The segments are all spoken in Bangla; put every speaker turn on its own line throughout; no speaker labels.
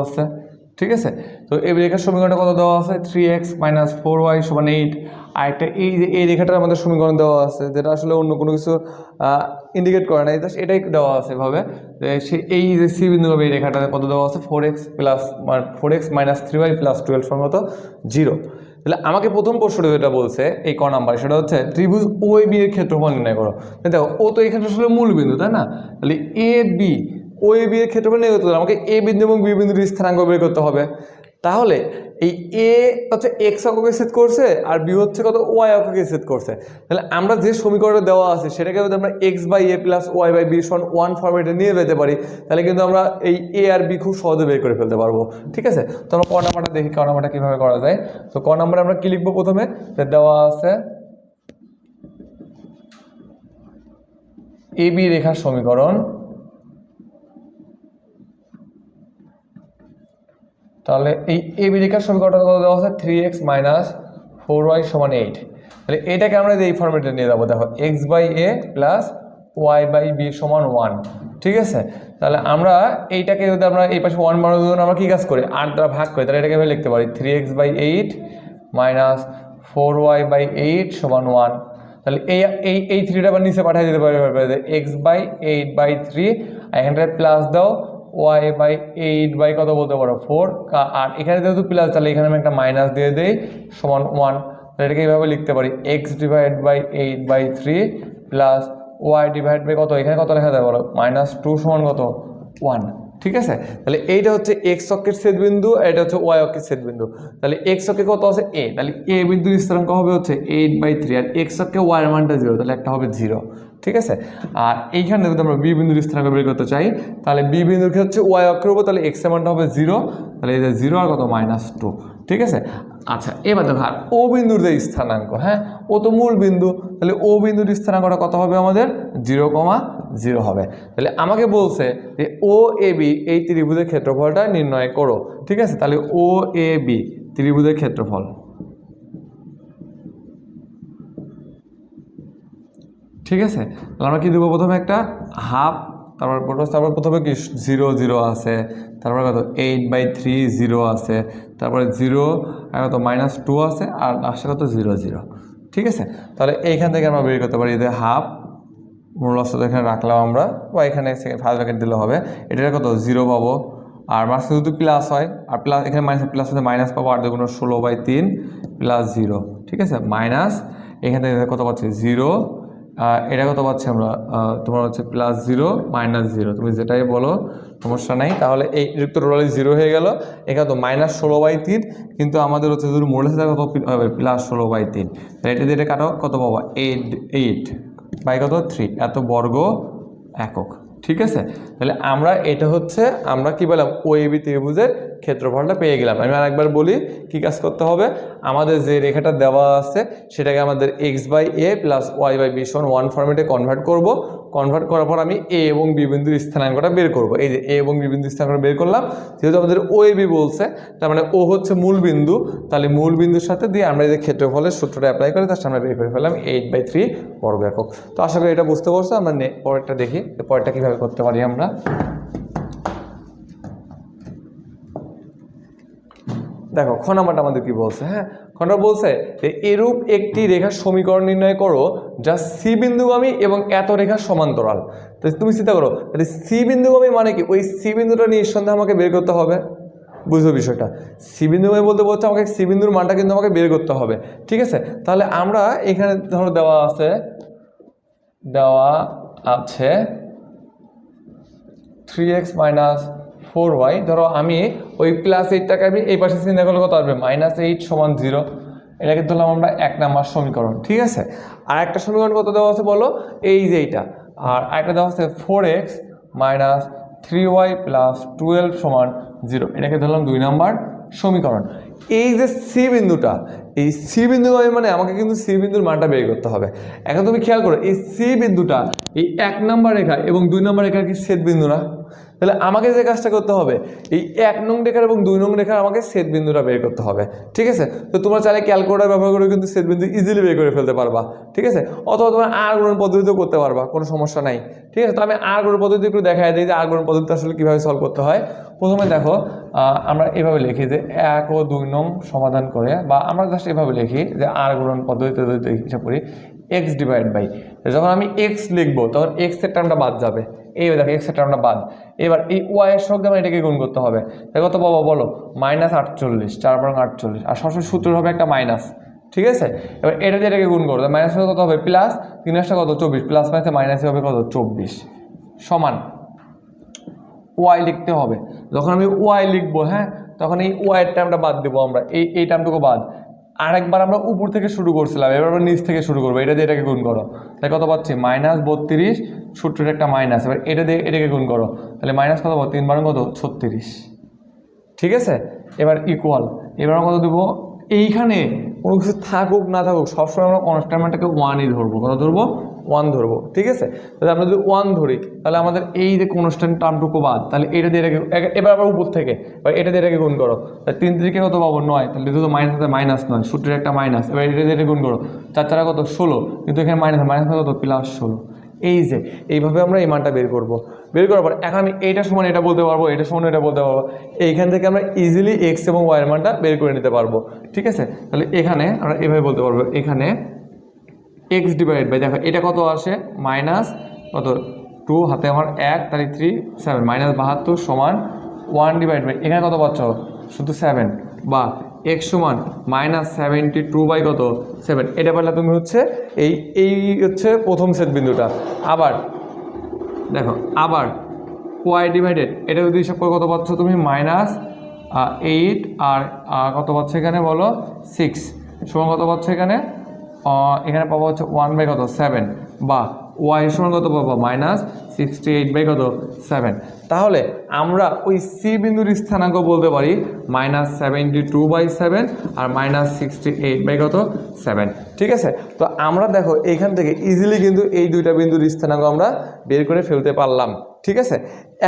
আছে, ঠিক আছে। তো এই রেখার সমীকরণটা কত দেওয়া আছে 3x - 4y = 8। আরেকটা এই যে এই রেখাটার আমাদের সমীকরণ দেওয়া আছে, যেটা আসলে অন্য কোনো কিছু ইন্ডিকেট করে না, এটাই দেওয়া আছে এভাবে সে এই যে সি বিন্দু হবে এই রেখাটা কত দেওয়া আছে 4x - 3y + 12 সমান 0। তাহলে আমাকে প্রথম প্রশ্নটা যেটা বলছে এই ক নাম্বার, সেটা হচ্ছে ত্রিভুজ ও এ বি এর ক্ষেত্রফল নির্ণয় করো। দেখো ও তো এখানে আসলে মূল বিন্দু, তাই না? তাহলে A B O A B এর ক্ষেত্রফল নির্ণয় করতে হলে আমাকে এ বিন্দু এবং বি বিন্দুর স্থানাঙ্ক বের করতে হবে। তাহলে এই এ হচ্ছে এক্স অক্ষকে ছেদ করছে আর বি হচ্ছে কত ওয়াই অক্ষকে ছেদ করছে। তাহলে আমরা যে সমীকরণে দেওয়া আছে সেটাকে যদি আমরা x/a + y/b = 1 ফরম্যাটে নিয়ে যেতে পারি, তাহলে কিন্তু আমরা এই এ আর বি খুব সহজে বের করে ফেলতে পারবো, ঠিক আছে। তো আমরা ক নাম্বারটা দেখি, ক নাম্বারটা কীভাবে করা যায়। তো ক নাম্বারে আমরা কী লিখবো, প্রথমে দেওয়া আছে এ বি রেখার সমীকরণ। তাহলে এই এ বি রেখার সমীকরণটা কত দেওয়া আছে 3x - 4y = 8। তাহলে এটাকে আমরা এই ফরম্যাটে নিয়ে যাবো। দেখো x/a + y/b = 1, ঠিক আছে। তাহলে আমরা এইটাকে যদি আমরা এই পাশে 1 বানানোর জন্য আমরা কী কাজ করি 8 দ্বারা ভাগ করি, তাহলে এটাকে আমি লিখতে পারি 3x/8 - 4y/8 = 1। তাহলে এই 3টা আবার নিচে পাঠিয়ে দিতে পারি x/8/3, এখানটায় প্লাস দাও y/8 কত বলতে পারো 4, আর এখানে যেহেতু প্লাস তাহলে এখানে আমি একটা মাইনাস দিয়ে দেই = 1। তাহলে এটাকে এইভাবে লিখতে পারি x/8/3 প্লাস y/ কত, এখানে কত লেখা যায় বলো -2 = কত 1, ঠিক আছে। তাহলে এইটা হচ্ছে এক্স অক্ষের ছেদবিন্দু, এটা হচ্ছে ওয়াই অক্ষের ছেদবিন্দু। তাহলে এক্স অক্ষে কত আছে এ, তাহলে এ বিন্দুর স্থানাঙ্ক হবে হচ্ছে 8/3, আর এক্স অক্ষে ওয়াই এর মানটা 0, তাহলে একটা হবে 0, ঠিক আছে। আর এইখানে যদি আমরা বি বিন্দুর স্থানাঙ্ক বের করতে চাই, তাহলে বি বিন্দুর ক্ষেত্রে হচ্ছে ওয়াই অক্ষের উপর, তাহলে এক্স এর মানটা হবে 0, তাহলে এই যে 0 আর কত -2, ঠিক আছে। আচ্ছা এবার দেখো আর ও বিন্দুর যে স্থানাঙ্ক, হ্যাঁ ও তো মূল বিন্দু, তাহলে ও বিন্দুর স্থানাঙ্কটা কত হবে আমাদের 0,0 হবে। তাহলে আমাকে বলছে যে ও এ বি এই ত্রিভুজের ক্ষেত্রফলটা নির্ণয় করো, ঠিক আছে। তাহলে ও এ বি ত্রিভুজের ক্ষেত্রফল, ঠিক আছে। তাহলে আমরা কি দেবো, প্রথমে একটা হাফ, তারপর প্রথমে কি 0 0 আছে, তারপরে কত 8/3 0 আছে, তারপরে 0 আর কত -2 আছে, আর আসে কত 0 0, ঠিক আছে। তাহলে এইখান থেকে আমরা বের করতে পারি যে হাফ মূলস্থ এখানে রাখলাম আমরা, বা এখানে ফার্স্ট ব্র্যাকেট দিলে হবে, এটা কত 0 পাবো, আর মাঝখানে যদি প্লাস হয় আর প্লাস এখানে প্লাস হচ্ছে মাইনাস পাবো, 8 × 16/3 + 0, ঠিক আছে, মাইনাস এখান থেকে কত পাচ্ছি 0, এটা কত পাচ্ছি আমরা তোমার হচ্ছে +0 -0, তুমি যেটাই বলো সমস্যা নাই। তাহলে এই যুক্ত টোটালি 0 হয়ে গেল, এখানে তো -16/3, কিন্তু আমাদের হচ্ছে যদি মোড়ে সাথে কত হবে +16/3, তাহলে এটা দিয়ে কাটো কত পাবো 8/3 এত বর্গ একক, ঠিক আছে। তাহলে আমরা এটা হচ্ছে আমরা কি বললাম ও এ বি ত্রিভুজের ক্ষেত্রফলটা পেয়ে গেলাম। আমি আরেকবার বলি কি কাজ করতে হবে, আমাদের যে রেখাটা দেওয়া আছে সেটাকে আমাদের x/a + y/b = 1 ফরম্যাটে কনভার্ট করব। কনভার্ট করার পর আমি এ এবং বি বিন্দুর স্থানাঙ্কটা বের করব। এই যে এ এবং বি বিন্দুর স্থানাঙ্কটা বের করলাম, যেহেতু আমাদের ও এ বি বলছে তার মানে ও হচ্ছে মূল বিন্দু, তাহলে মূল বিন্দুর সাথে দিয়ে আমরা এই যে ক্ষেত্রফলের সূত্রটা অ্যাপ্লাই করে তার সামনে বের করে ফেললাম 8/3 বর্গ একক। তো আশা করি এটা বুঝতে পারছো। আমরা পরেরটা দেখি, পরেরটা কীভাবে করতে পারি আমরা। দেখো খ নাম্বারটা আমাদের কি বলছে, হ্যাঁ খ নাম্বার বলছে যে এরূপ একটি রেখার সমীকরণ নির্ণয় করো যা সি বিন্দুগামী এবং এত রেখার সমান্তরাল। তো তুমি চিন্তা করো তাহলে সি বিন্দুগামী মানে কি, ওই সি বিন্দুটা নিঃসন্দেহে আমাকে বের করতে হবে, বুঝো বিষয়টা। সি বিন্দুগামী বলতে বলছে আমাকে সি বিন্দুর মানটা কিন্তু আমাকে বের করতে হবে, ঠিক আছে। তাহলে আমরা এখানে ধরো দেওয়া আছে 3x - 4y, ধরো আমি ওই +8টাকে আমি এই পাশে চিন্তা করলে কত আসবে -8 = 0, এটাকে ধরলাম আমরা 1 নাম্বার সমীকরণ, ঠিক আছে। আর একটা সমীকরণ কত দেওয়া আছে বলো, এই যে এইটা, আর একটা দেওয়া আছে 4x - 3y + 12 = 0, এটাকে ধরলাম 2 নাম্বার সমীকরণ। এই যে সি বিন্দুটা, এই সি বিন্দু মানে আমাকে কিন্তু সি বিন্দুর মানটা বের করতে হবে। এখন তুমি খেয়াল করো এই সি বিন্দুটা এই 1 নাম্বার রেখা এবং 2 নাম্বার রেখার কি ছেদ বিন্দু না, তাহলে আমাকে যে কাজটা করতে হবে এই 1 নং রেখার এবং 2 নং রেখার আমাকে ছেদ বিন্দুটা বের করতে হবে, ঠিক আছে। তো তোমরা চাইলে ক্যালকুলেটর ব্যবহার করে কিন্তু ছেদ বিন্দু ইজিলি বের করে ফেলতে পারবা, ঠিক আছে। অথবা তোমরা আর গুণন পদ্ধতিতেও করতে পারবা, কোনো সমস্যা নাই, ঠিক আছে। তো আমি আর গুণন পদ্ধতি একটু দেখাই দিই যে আর গুণন পদ্ধতি আসলে কীভাবে সলভ করতে হয়। প্রথমে দেখো আমরা এভাবে লিখি যে 1 ও 2 নং সমাধান করে, বা আমরা জাস্ট এভাবে লিখি যে আর গুণন পদ্ধতিতে যদি হিসাব করি এক্স ডিভাইড বাই, যখন আমি এক্স লিখবো তখন এক্স এর টার্মটা বাদ যাবে, এই দেখো এক্স এর টার্মটা বাদ। এবার এই ওয়াই এর সঙ্গে আমার এটাকে গুণ করতে হবে, তাই কত পাবো বলো, -48, 4×48, আর সবসময় সূত্র হবে একটা মাইনাস, ঠিক আছে। এবার এটা দিয়ে এটাকে গুণ করো, মাইনাস কত হবে প্লাস, 3 কত 24, প্লাস মাইনাসে মাইনাসে হবে কত 24, সমান ওয়াই লিখতে হবে। যখন আমি ওয়াই লিখবো, হ্যাঁ, তখন এই ওয়াই এর টার্মটা বাদ দেবো আমরা, এই টার্মটুকু বাদ। আরেকবার আমরা উপর থেকে শুরু করছিলাম, এবার আমরা নিচ থেকে শুরু করবো, এটা দিয়ে এটাকে গুণ করো, তাই কত পাচ্ছি -32, সূত্রের একটা মাইনাস, এবার এটা দিয়ে এটাকে গুণ করো, তাহলে মাইনাস কত পাবো 3 × কত 36, ঠিক আছে। এবার ইকুয়াল, এবার আমরা কত দেবো, এইখানে কোনো কিছু থাকুক না থাকুক সবসময় আমরা কনস্ট্যান্টটাকে 1ই ধরবো, কত ধরবো 1 ধরবো, ঠিক আছে। তাহলে আমরা যদি 1 ধরি তাহলে আমাদের এই যে কনস্ট্যান্ট টার্মটুকু বাদ, তাহলে এটা দিয়ে এটাকে এবার আবার উপর থেকে এবার এটা দিয়ে এটাকে গুণ করো, তাহলে 3 3 কত পাবো 9, তাহলে যেহেতু মাইনাস আছে -9, সূত্রের একটা মাইনাস, এবার এটা দিয়ে এটা গুণ করো, 4 4 কত 16, কিন্তু এখানে মাইনাস কত +16, এই যে এইভাবে আমরা এই মানটা বের করব। বের করার পর এখন আমি এইটা সমান এটা বলতে পারবো, এটা সমান এটা বলতে পারবো, এইখান থেকে আমরা ইজিলি এক্স এবং ওয়াই এর মানটা বের করে নিতে পারবো, ঠিক আছে। তাহলে এখানে আমরা এভাবে বলতে পারবো, এখানে এক্স ডিভাইড বাই, দেখো এটা কত আসে মাইনাস কত 2, হাতে আমার 1, তাহলে 3 7, -72 সমান 1 ডিভাইড বাই, এখানে কত পাচ্ছ শুধু 7, বা x সমান -72 বাই কত 7, এটা পারলে তুমি হচ্ছে এই হচ্ছে প্রথম ছেদ বিন্দুটা। আবার দেখো, আবার y ডিভাইডেড, এটা যদি হিসাব করে কত পাচ্ছ তুমি -8, আর কত পাচ্ছ এখানে বলো 6 সমান কত পাচ্ছ এখানে, এখানে পাবো হচ্ছে 1 বাই কত 7, বা y সমান কত পাবো -68 বাই কত 7। তাহলে আমরা ওই সি বিন্দুর স্থানাঙ্ক বলতে পারি -72/7 আর -68 বাই কত 7, ঠিক আছে। তো আমরা দেখো এইখান থেকে ইজিলি কিন্তু এই দুইটা বিন্দুর স্থানাঙ্ক আমরা বের করে ফেলতে পারলাম, ঠিক আছে।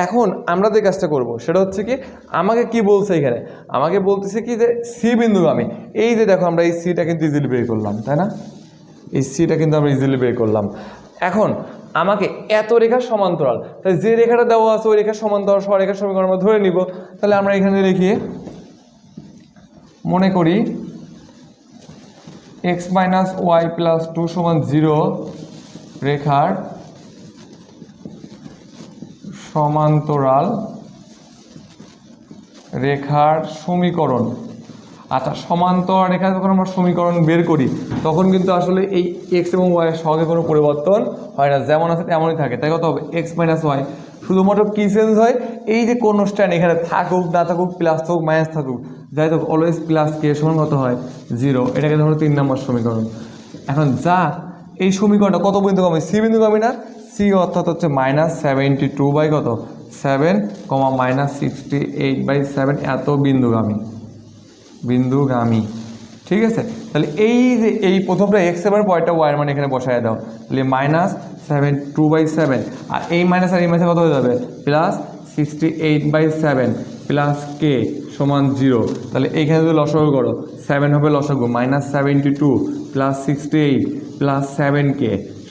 এখন আমরা যে কাজটা করব সেটা হচ্ছে কি, আমাকে কি বলছে এখানে, আমাকে বলতেছে কি যে সি বিন্দুগামী, এই যে দেখো আমরা এই সিটা কিন্তু ইজিলি বের করলাম, তাই না, এই সিটা কিন্তু আমরা ইজিলি বের করলাম। এখন আমাকে এত রেখার সমান্তরাল, তাই যে রেখাটা দেওয়া আছে ওই রেখার সমান্তরাল সরেখার সমীকরণ আমরা ধরে নিব। তাহলে আমরা এখানে লিখি, মনে করি x - y + 2 = 0 রেখার সমান্তরাল রেখার সমীকরণ। আচ্ছা, সমান্তরাল রেখা যখন আমরা সমীকরণ বের করি তখন কিন্তু আসলে এই x এবং y এর সহগে কোনো পরিবর্তন হয় না, যেমন আছে তেমনই থাকে। তাই কত হবে x - y, শুধুমাত্র কি চেঞ্জ হয়, এই যে কনস্ট্যান্ট এখানে থাকুক না থাকুক, প্লাস থাকুক মাইনাস থাকুক, যাই হোক অলওয়েজ প্লাস কে সমান কত হয় 0, এটাকে ধরো 3 নম্বর সমীকরণ। এখন যা এই সমীকরণটা কত বিন্দুগামী, সি বিন্দুগামী না, সি অর্থাৎ হচ্ছে -72 বাই কত 7, -68/7 এত বিন্দুগামী, ঠিক আছে। তাহলে এই যে এই প্রথমটা এক্স এর পরেরটা ওয়াই এর মান এখানে বসায় দাও, তাহলে -72/7, আর এই মাইনাস আর এই মাইনাস কত হয়ে যাবে +68/7 প্লাস কে সমান 0। তাহলে এইখানে যদি লসাগু করো 7 হবে লসাগু, -72 + 68 + 7k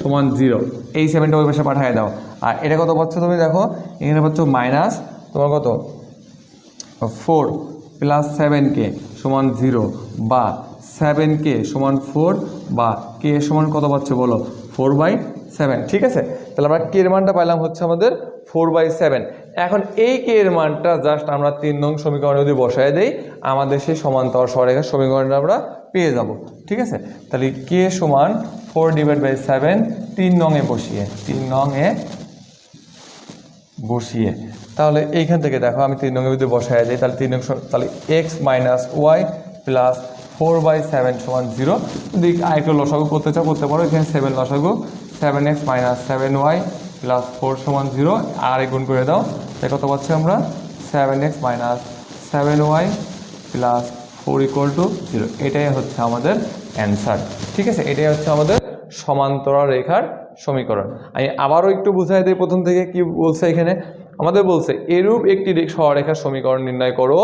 সমান 0, এই 7টা ওই পাশে পাঠিয়ে দাও। আর এটা কত পাচ্ছ তুমি দেখো, এখানে পাচ্ছ মাইনাস তোমার কত 4 + 7k সমান 0, বা 7k সমান 4, বা k সমান কত পাচ্ছে বলো 4/7, ঠিক আছে। তাহলে আমরা k এর মানটা পাইলাম হচ্ছে আমাদের 4/7। এখন এই k এর মানটা জাস্ট আমরা 3 নং সমীকরণে যদি বসায় দেই আমাদের সেই সমান্তরাল সরেখার সমীকরণটা আমরা পেয়ে যাব, ঠিক আছে। তাহলে k সমান 4/7 3 নং এ বসিয়ে তাহলে এইখান থেকে দেখো আমি 3 নং এর ভিতরে বসায় দিই, তাহলে 3 নং, তাহলে x - y + 4/7 সমান 0। যদি আরেকটু লসাগু করতে চাও করতে পারো, এখানে 7 লসাগু, 7x - 7y + 4 সমান 0, আর গুণ করে দাও, তাই কত পাচ্ছি আমরা 7x - 7y + 4 = 0। এটাই হচ্ছে আমাদের অ্যান্সার, ঠিক আছে। এটাই হচ্ছে আমাদের সমান্তরাল রেখার সমীকরণ। আমি আবারও একটু বুঝাই দিই প্রথম থেকে কি বলছে এখানে, আমাদের বলছে এরূপ একটি সরলরেখার সমীকরণ নির্ণয় করো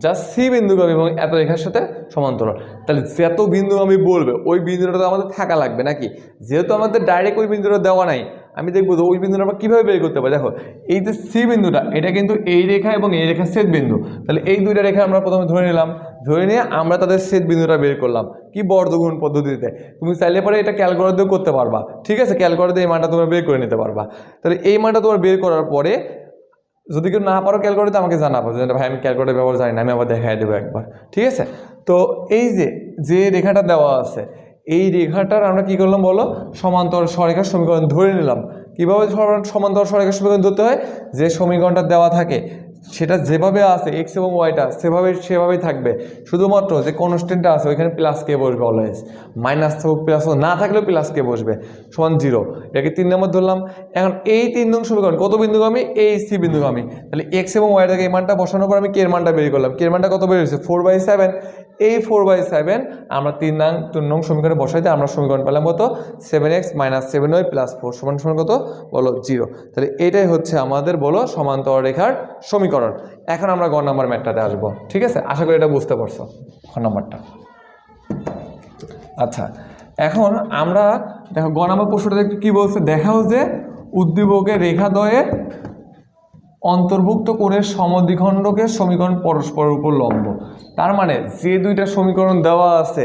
যা সি বিন্দুগামী এবং এত রেখার সাথে সমান্তরাল। তাহলে যত বিন্দুগামী বলবে ওই বিন্দুটা তো আমাদের থাকা লাগবে নাকি, যেহেতু আমাদের ডাইরেক্ট ওই বিন্দুটা দেওয়া নাই, আমি দেখবো ওই বিন্দুটা আমরা কীভাবে বের করতে পারি। দেখো এই যে সি বিন্দুটা এটা কিন্তু এই রেখা এবং এই রেখার ছেদ বিন্দু, তাহলে এই দুইটা রেখা আমরা প্রথমে ধরে নিলাম, ধরে নিয়ে আমরা তাদের ছেদ বিন্দুটা বের করলাম কি বর্গগুণ পদ্ধতিতে। তুমি চাইলে পরে এটা ক্যালকুলেটর দিয়েও করতে পারবা, ঠিক আছে, ক্যালকুলেটর দিয়ে এই মানটা তোমরা বের করে নিতে পারবা। তাহলে এই মানটা তোমার বের করার পরে যদি কেউ না পারো ক্যালকুলেটর আমাকে জানাবো যে ভাই আমি ক্যালকুলেটর ব্যবহার জানি না, আমি আবার দেখাই দেবো একবার, ঠিক আছে। তো এই যে রেখাটা দেওয়া আছে এই রেখাটার আমরা কি করলাম বলো, সমান্তর সরেখার সমীকরণ ধরে নিলাম। কীভাবে সমান্তর সরেখার সমীকরণ ধরতে হয়, যে সমীকরণটা দেওয়া থাকে সেটা যেভাবে আছে এক্স এবং ওয়াইটা সেভাবেই থাকবে, শুধুমাত্র যে কনস্ট্যান্টটা আছে ওইখানে প্লাস কে বসবে অলওয়েজ, মাইনাস থাকুক প্লাস না থাকলেও প্লাস কে বসবে, সমান 0। এটাকে 3 নম্বর ধরলাম। এখন এই 3 নং সমীকরণ কত বিন্দুগামী, এই সি বিন্দুগামী, তাহলে এক্স এবং ওয়াই থেকে এই মানটা বসানোর পর আমি কে এর মানটা বের করলাম, কে এর মানটা কত বের হয়েছে 4/7। এই 4/7 আমরা 3 নং সমীকরণে বসাইতে আমরা সমীকরণ পেলাম কত, 7x - 7y + 4 সমান কত বলো 0। তাহলে এটাই হচ্ছে আমাদের বলো সমান্তর রেখার সমীকরণ। এখন আমরা গ নম্বর ম্যাথটাতে আসবো, ঠিক আছে, আশা করি এটা বুঝতে পারছো গ নম্বরটা। আচ্ছা এখন আমরা দেখো গ নম্বর প্রশ্নটা কি বলছে, দেখাও যে উদ্দীপকের রেখাদ্বয়ের অন্তর্ভুক্ত কোণের সমদ্বিখণ্ডকের সমীকরণ পরস্পরের উপর লম্ব। তার মানে যে দুইটা সমীকরণ দেওয়া আছে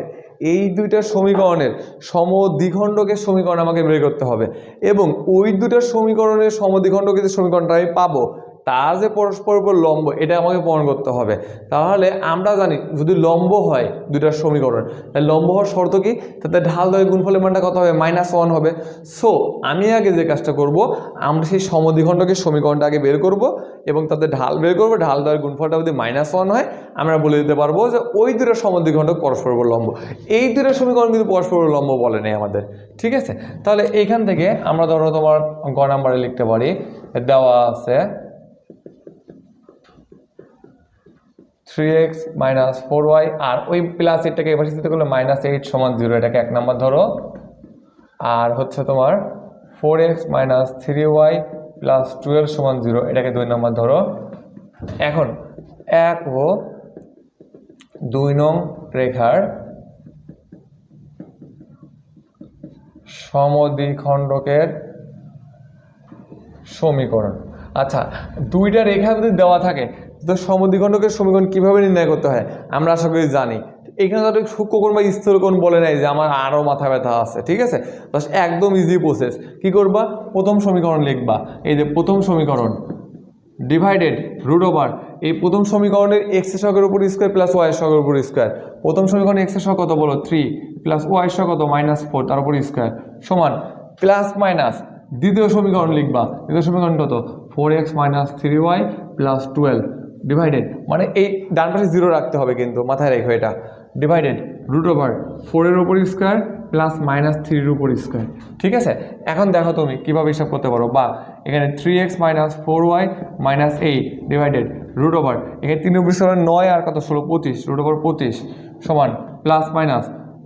এই দুইটা সমীকরণের সমদ্বিখণ্ডকের সমীকরণ আমাকে বের করতে হবে, এবং ওই দুইটা সমীকরণের সমদ্বিখণ্ডকের যে সমীকরণটা আমি পাবো তা যে পরস্পরের উপর লম্ব এটা আমাকে প্রমাণ করতে হবে। তাহলে আমরা জানি যদি লম্ব হয় দুইটার সমীকরণ, তাহলে লম্ব হওয়ার শর্ত কি, তাতে ঢাল দ্বয়ের গুণফলের মানটা কত হবে, -1 হবে। সো আমি আগে যে কাজটা করব, আমরা সেই সমদ্বিখণ্ডকের সমীকরণটা আগে বের করব এবং তাতে ঢাল বের করবো, ঢাল দ্বয়ের গুণফলটা যদি -1 হয় আমরা বলে দিতে পারবো যে ওই দুটো সমদ্বিখণ্ডক পরস্পরের উপর লম্ব। এই দুটো সমীকরণ কিন্তু পরস্পরের লম্ব বলে নেই আমাদের, ঠিক আছে। তাহলে এইখান থেকে আমরা ধরো তোমার গ নাম্বারে লিখতে পারি, দেওয়া আছে 3x - 4y আর ওই প্লাস এটাকে এবার চিন্তা করলে -8 = 0, এটাকে 1 নাম্বার ধরো। আর হচ্ছে তোমার 4x - 3y + 12 = 0, এটাকে 2 নাম্বার ধরো। এখন 1 ও 2 নং রেখার সমদ্বিখণ্ডকের সমীকরণ। আচ্ছা দুইটা রেখা যদি দেওয়া থাকে তো সমদ্বিখণ্ডকের সমীকরণ কিভাবে নির্ণয় করতে হয় আমরা আশা করি জানি। এখানে তো সূক্ষ্মকোণ বা স্থূলকোণ বলে নাই যে আমার আরও মাথা ব্যথা আছে, ঠিক আছে, বাস একদম ইজি প্রসেস। কি করবা, প্রথম সমীকরণ লিখবা, এই যে প্রথম সমীকরণ ডিভাইডেড √, এই প্রথম সমীকরণের x এর সহগের উপর স্কয়ার প্লাস y এর সহগের উপর স্কয়ার। প্রথম সমীকরণে x এর সহগ কত বলো 3 প্লাস y এর সহগ কত -4 তার উপর স্কয়ার সমান প্লাস মাইনাস দ্বিতীয় সমীকরণ লিখবা, দ্বিতীয় সমীকরণ কত 4x - 3y + 12 ডিভাইডেড, মানে এই ডান পাশে 0 রাখতে হবে কিন্তু মাথায় রেখো এটা, ডিভাইডেড √4 এর উপর স্কয়ার প্লাস -3 এর উপর স্কয়ার, ঠিক আছে। এখন দেখো তুমি কিভাবে হিসাব করতে পারো, বা এখানে 3x - 4y - 8 ডিভাইডেড √, এখানে 3 উপর 9 আর কত 16 25 √25 সমান plus minus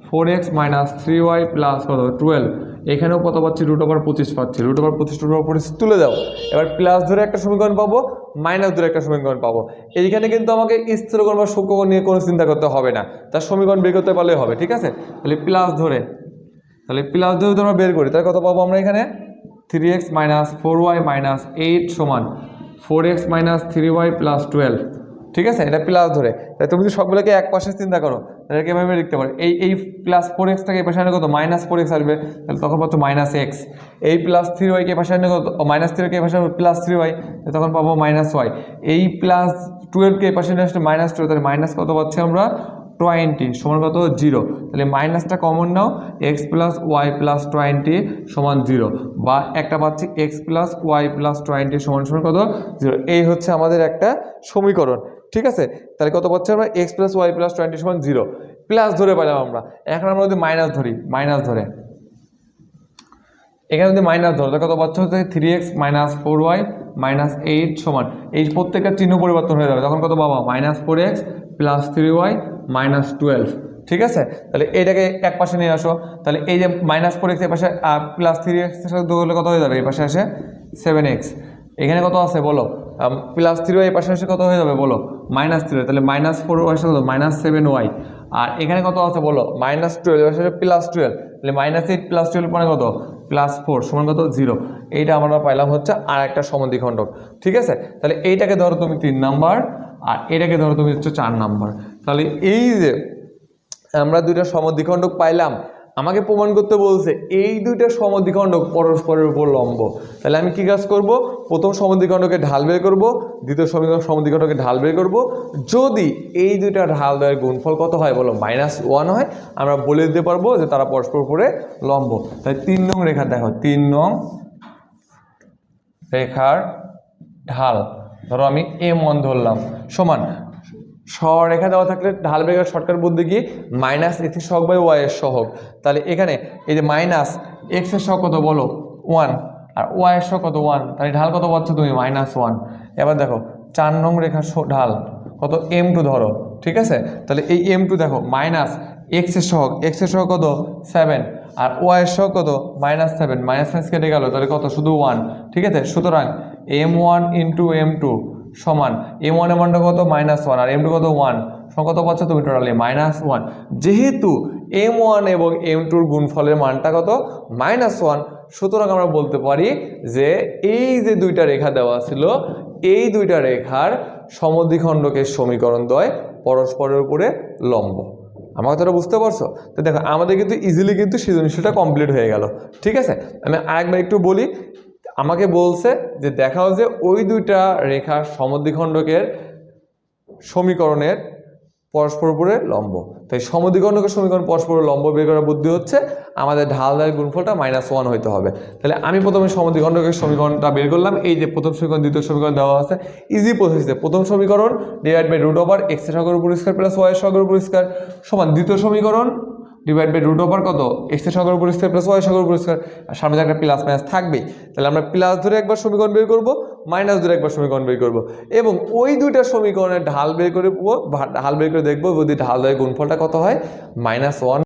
4x - 3y plus কত 12, এখানেও কত পাচ্ছি √25 পাচ্ছি, √25 তুলে দাও। এবার প্লাস ধরে একটা সমীকরণ পাবো, মাইনাস ধরে একটা সমীকরণ পাবো। এইখানে কিন্তু আমাকে স্থূলকোণ বা সূক্ষ্মকোণ নিয়ে কোনো চিন্তা করতে হবে না, তার সমীকরণ বের করতে পারলেই হবে, ঠিক আছে। তাহলে প্লাস ধরে আমরা বের করি, তাহলে কত পাবো আমরা এখানে 3x - 4y - 8 সমান 4x - 3y + 12, ঠিক আছে, এটা প্লাস ধরে। তাই তুমি যদি সবগুলোকে এক পাশে চিন্তা করো তাহলে কীভাবে লিখতে পারো, এই প্লাস 4xটাকে এই পাশে আনলে কত -4x আসবে, তাহলে তখন পাচ্ছ -x। এই প্লাস 3y-কে পাশে আনলে কত -3y-কে পাশে আনলে +3y, তখন পাবো -y। এই প্লাস 12-কে পাশে নিয়ে আসলে -12, তাহলে মাইনাস কত পাচ্ছি আমরা 20 সমান কত 0, তাহলে মাইনাসটা কমন নাও, x + y + 20 সমান 0, বা একটা পাচ্ছি x + y + 20 সমান কত 0। এই হচ্ছে আমাদের একটা সমীকরণ, ঠিক আছে। তাহলে কত পাচ্ছি আমরা x + y + 20 সমান 0, প্লাস ধরে পেলাম আমরা। এখন আমরা যদি মাইনাস ধরি, এখানে যদি মাইনাস ধরো তাহলে কত পাচ্ছ হচ্ছে 3x - 4y - 8 সমান, এই প্রত্যেকটা চিহ্ন পরিবর্তন হয়ে যাবে, তখন কত পাবো -4x + 3y - 12, ঠিক আছে। তাহলে এইটাকে এক পাশে নিয়ে আসো, তাহলে এই যে -4x এর পাশে +3x এর সাথে যোগ হলে কত হয়ে যাবে, এই পাশে আসে 7x এখানে কত আছে বলো, +3y এই পাশে কত হয়ে যাবে বলো, -3, তাহলে -4y কত, -7y। আর এখানে কত আছে বলো, -12 এর সাথে +12, তাহলে -8 + 12 মানে কত, +4 সমান কত 0। এইটা আমরা পাইলাম হচ্ছে আর একটা সমদ্বিখণ্ডক। ঠিক আছে, তাহলে এইটাকে ধরো তুমি 3 নাম্বার আর এটাকে ধরো তুমি হচ্ছে 4 নাম্বার। তাহলে এই যে আমরা দুইটা সমদ্বিখণ্ডক পাইলাম, আমাকে প্রমাণ করতে বলছে এই দুইটা সমদ্বিখণ্ডক পরস্পরের উপর লম্ব। তাহলে আমি কি কাজ করব, প্রথম সমদ্বিখণ্ডকে ঢাল বের করব, দ্বিতীয় সমদ্বিখণ্ডকে ঢাল বের করব। যদি এই দুইটা ঢাল দ্বয়ের গুণফল কত হয় বলো, -1 হয়, আমরা বলে দিতে পারবো যে তারা পরস্পর উপরে লম্ব। তাই 3 নং রেখা দেখো, 3 নং রেখার ঢাল ধরো আমি M1 ধরলাম, সমান সরেখা দেওয়া থাকলে ঢাল বের করার শর্টকাট বুদ্ধি কি, -x এর সহগ বাই y এর সহগ। তাহলে এখানে এই যে -x এর সহগ কত বলো 1 আর y এর সহগ কত 1, তাহলে ঢাল কত পাচ্ছ তুমি -1। এবার দেখো 4 নং রেখার ঢাল কত M2 ধরো। ঠিক আছে, তাহলে এই M2 দেখো -x এর সহগ কত 7 আর y এর সহগ কত -7, মাইনাস কেটে গেল, তাহলে কত শুধু 1। ঠিক আছে, সুতরাং M1 × M2 সমান M1 এর মানটা কত -1 আর M2 কত 1, সমান কত পাচ্ছ তুমি টোটালি -1। যেহেতু M1 এবং M2 এর গুণফলের মানটা কত -1, সুতরাং আমরা বলতে পারি যে এই যে দুইটা রেখা দেওয়া ছিল, এই দুইটা রেখার সমদ্বিখণ্ডকের সমীকরণ দ্বয় পরস্পরের উপরে লম্ব। আমার কথাটা বুঝতে পারছো? তো দেখো আমাদের কিন্তু ইজিলি কিন্তু সৃজনশীলটা কমপ্লিট হয়ে গেল। ঠিক আছে, আমি আরেকবার একটু বলি, আমাকে বলছে যে দেখাও যে ওই দুইটা রেখার সমদ্বিখণ্ডকের সমীকরণের পরস্পর উপরে লম্ব। তাই সমদ্বিখণ্ডকের সমীকরণ পরস্পর লম্ব বের করার বুদ্ধি হচ্ছে আমাদের ঢাল দ্বয়ের গুণফলটা -1 হইতে হবে। তাহলে আমি প্রথমে সমদ্বিখণ্ডকের সমীকরণটা বের করলাম, এই যে প্রথম সমীকরণ দ্বিতীয় সমীকরণ দেওয়া আছে, ইজি প্রসেসে প্রথম সমীকরণ √x এর সহগের উপর স্কয়ার প্লাস y এর সহগের উপর স্কয়ার সমান দ্বিতীয় সমীকরণ √, কত x এর সহগের উপর স্কয়ার প্লাস y এর সহগের উপর স্কয়ার, আর সামনে একটা প্লাস মাইনাস থাকবেই। তাহলে আমরা প্লাস ধরে একবার সমীকরণ বের করব, মাইনাস ধরে একবার সমীকরণ বের করব, এবং ওই দুইটা সমীকরণের ঢাল বের করে দেখবো যদি ঢাল দ্বয়ের গুণফলটা কত হয় -1।